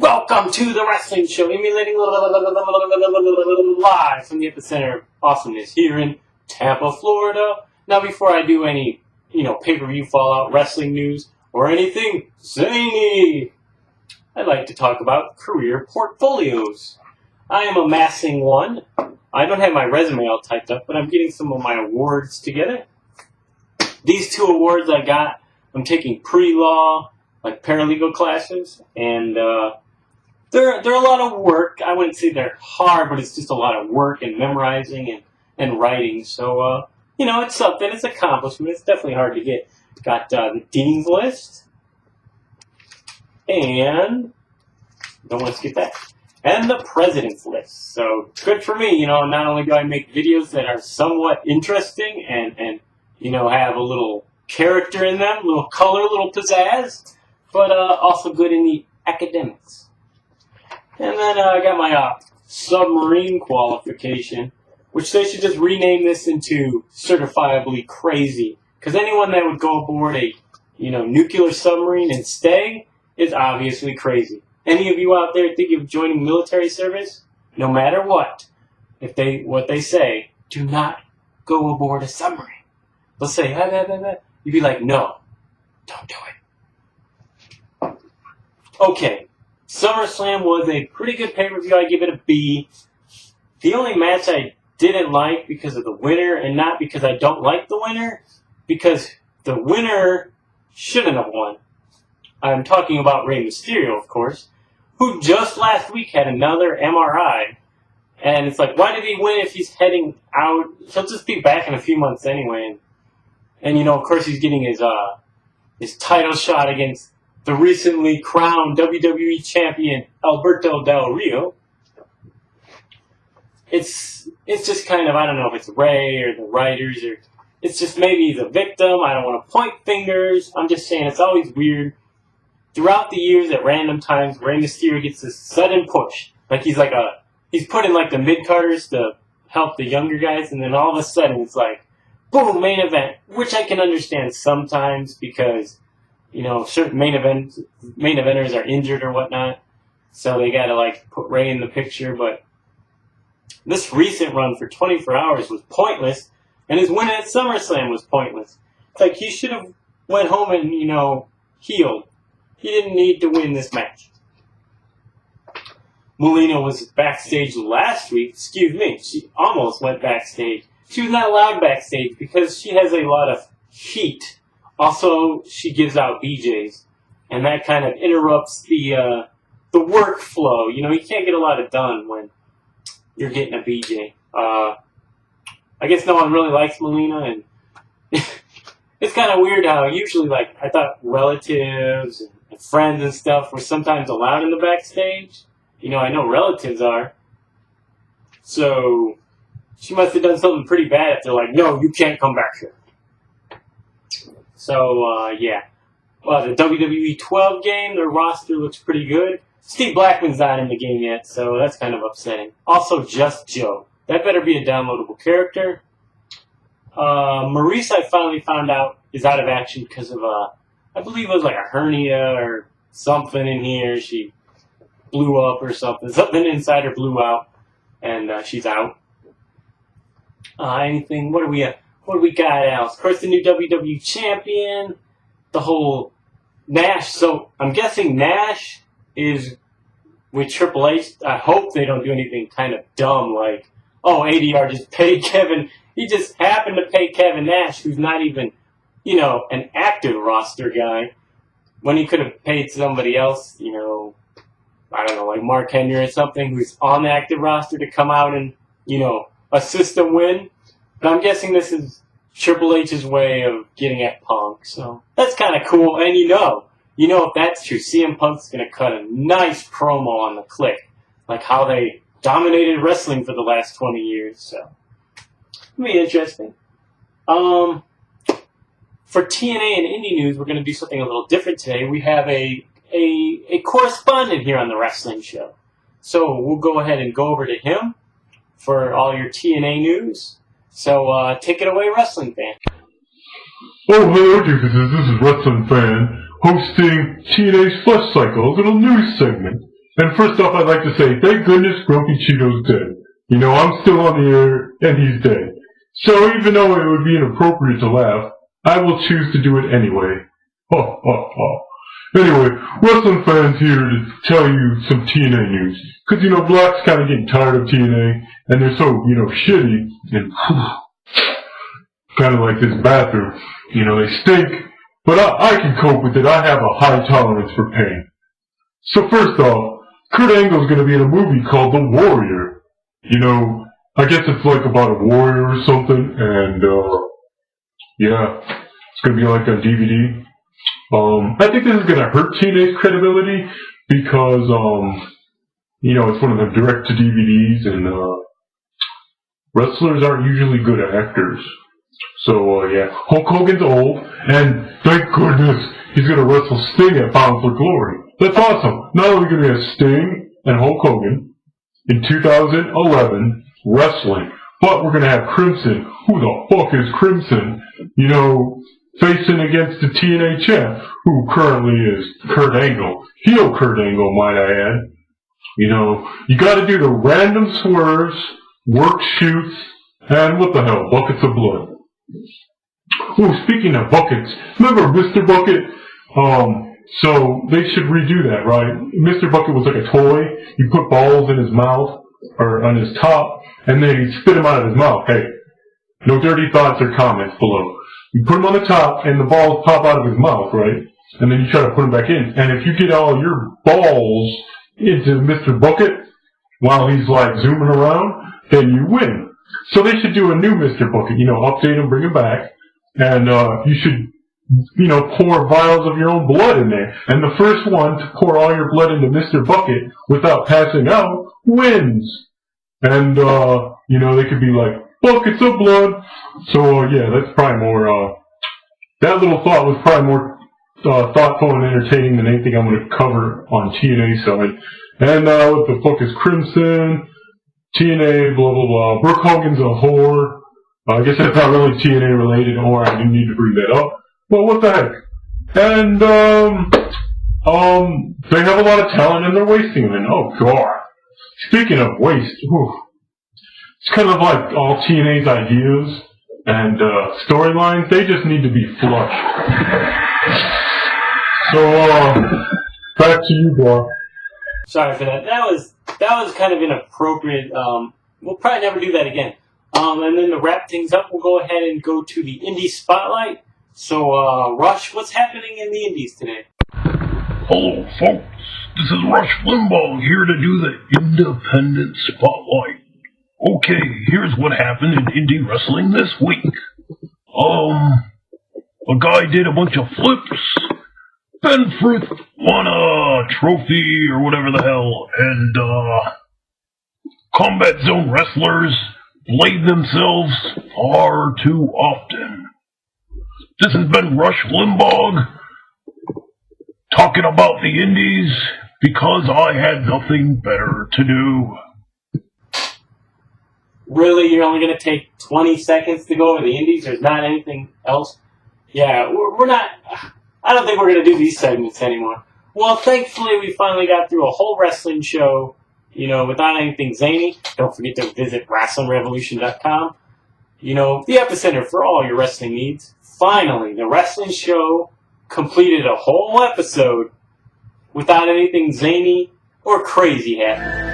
Welcome to the Rassling Show, emulating live from the epicenter of awesomeness here in Tampa, Florida. Now, before I do any, pay-per-view fallout, wrestling news, or anything zany, I'd like to talk about career portfolios. I am amassing one. I don't have my resume all typed up, but I'm getting some of my awards together. These two awards I got, I'm taking pre-law, like paralegal classes, and they're a lot of work. I wouldn't say they're hard, but it's just a lot of work and memorizing and writing. So, it's something. It's an accomplishment. It's definitely hard to get. Got the Dean's List, and don't want to skip that, and the President's List. So, good for me. Not only do I make videos that are somewhat interesting and have a little character in them, a little color, a little pizzazz, but also good in the academics. And then I got my submarine qualification, which they should just rename this into certifiably crazy. Because anyone that would go aboard a, nuclear submarine and stay is obviously crazy. Any of you out there thinking of joining military service, no matter what they say, do not go aboard a submarine. They'll say, you'd be like, no, don't do it. Okay. SummerSlam was a pretty good pay-per-view. I give it a B. The only match I didn't like because of the winner, and not because I don't like the winner, because the winner shouldn't have won. I'm talking about Rey Mysterio, of course, who just last week had another MRI. And it's like, why did he win if he's heading out? He'll just be back in a few months anyway. And of course, he's getting his title shot against the recently crowned WWE champion Alberto Del Rio. It's just kind of, I don't know if it's Ray or the writers, or it's just maybe he's a victim. I don't want to point fingers. I'm just saying it's always weird. Throughout the years, at random times, Rey Mysterio gets this sudden push. Like he's put in like the mid-carders to help the younger guys, and then all of a sudden it's like, boom, main event, which I can understand sometimes because certain main eventers are injured or whatnot, so they gotta put Ray in the picture. But this recent run for 24 hours was pointless, and his win at SummerSlam was pointless. It's like he should have went home and healed. He didn't need to win this match. Melina was backstage last week. Excuse me, she almost went backstage. She was not allowed backstage because she has a lot of heat. Also, she gives out BJs, and that kind of interrupts the workflow. You can't get a lot done when you're getting a BJ. I guess no one really likes Melina, and it's kind of weird how usually, I thought relatives and friends and stuff were sometimes allowed in the backstage. I know relatives are. So she must have done something pretty bad if they're like, no, you can't come back here. So, yeah. Well, the WWE 12 game, their roster looks pretty good. Steve Blackman's not in the game yet, so that's kind of upsetting. Also, Just Joe. That better be a downloadable character. Maurice, I finally found out, is out of action because of, I believe it was a hernia or something in here. She blew up or something. Something inside her blew out, and she's out. Anything? What do we got else? Of course, the new WWE champion, the whole Nash. So I'm guessing Nash is with Triple H. I hope they don't do anything kind of dumb like, ADR just paid Kevin. He just happened to pay Kevin Nash, who's not even, an active roster guy, when he could have paid somebody else, I don't know, like Mark Henry or something, who's on the active roster to come out and, assist them win. But I'm guessing this is Triple H's way of getting at Punk, so that's kind of cool. And if that's true, CM Punk's going to cut a nice promo on the Click, like how they dominated wrestling for the last 20 years. So it'll be interesting. For TNA and indie news, we're going to do something a little different today. We have a correspondent here on the Rassling Show, so we'll go ahead and go over to him for all your TNA news. So take it away, Wrestling Fan. Oh, hello, this is Wrestling Fan, hosting TNA's Flesh Cycle, a little news segment. And first off, I'd like to say, thank goodness Grumpy Cheeto's dead. You know, I'm still on the air, and he's dead. So even though it would be inappropriate to laugh, I will choose to do it anyway. Ha ha ha. Anyway, wrestling fans here to tell you some TNA news. Because, you know, Black's kind of getting tired of TNA, and they're so, you know, shitty, and kind of like this bathroom. You know, they stink, but I can cope with it. I have a high tolerance for pain. So first off, Kurt Angle's going to be in a movie called The Warrior. You know, I guess it's like about a warrior or something, and, yeah, it's going to be like on DVD. I think this is going to hurt TNA's credibility because, you know, it's one of the direct-to-DVDs, and wrestlers aren't usually good actors. So, yeah, Hulk Hogan's old, and thank goodness he's going to wrestle Sting at Bound for Glory. That's awesome. Not only going to be a Sting and Hulk Hogan in 2011 wrestling, but we're going to have Crimson. Who the fuck is Crimson? You know, facing against the TNA champ, who currently is Kurt Angle. Heel Kurt Angle, might I add. You know, you gotta do the random swerves, work shoots, and what the hell, buckets of blood. Oh, speaking of buckets, remember Mr. Bucket? So they should redo that, right? Mr. Bucket was like a toy. You put balls in his mouth, or on his top, and then you spit them out of his mouth. Hey, no dirty thoughts or comments below. You put him on the top, and the balls pop out of his mouth, right? And then you try to put him back in. And if you get all your balls into Mr. Bucket while he's like zooming around, then you win. So they should do a new Mr. Bucket, you know, update him, bring him back, and you should, you know, pour vials of your own blood in there. And the first one to pour all your blood into Mr. Bucket without passing out wins. And, you know, they could be like, buckets of blood. So, yeah, that's probably more, that little thought was probably more thoughtful and entertaining than anything I'm going to cover on TNA side. And, what the fuck is Crimson? TNA, blah, blah, blah. Brooke Hogan's a whore. I guess that's not really TNA related, or I didn't need to bring that up. But what the heck? And, they have a lot of talent and they're wasting them. And, oh, God. Speaking of waste, whew, it's kind of like all TNA's ideas and storylines. They just need to be flushed. So, back to you, Bob. Sorry for that. That was kind of inappropriate. We'll probably never do that again. And then to wrap things up, we'll go ahead and go to the Indie Spotlight. So, Rush, what's happening in the Indies today? Hello, folks. This is Rush Limbaugh here to do the Independent Spotlight. Okay, here's what happened in indie wrestling this week. A guy did a bunch of flips. Ben Fruth won a trophy or whatever the hell, and Combat Zone wrestlers blade themselves far too often. This has been Rush Limbaugh talking about the indies because I had nothing better to do. Really? You're only going to take 20 seconds to go over the indies? There's not anything else? Yeah, we're not... I don't think we're going to do these segments anymore. Well, thankfully, we finally got through a whole wrestling show, you know, without anything zany. Don't forget to visit WrestlingRevolution.com. You know, the epicenter for all your wrestling needs. Finally, the wrestling show completed a whole episode without anything zany or crazy happening.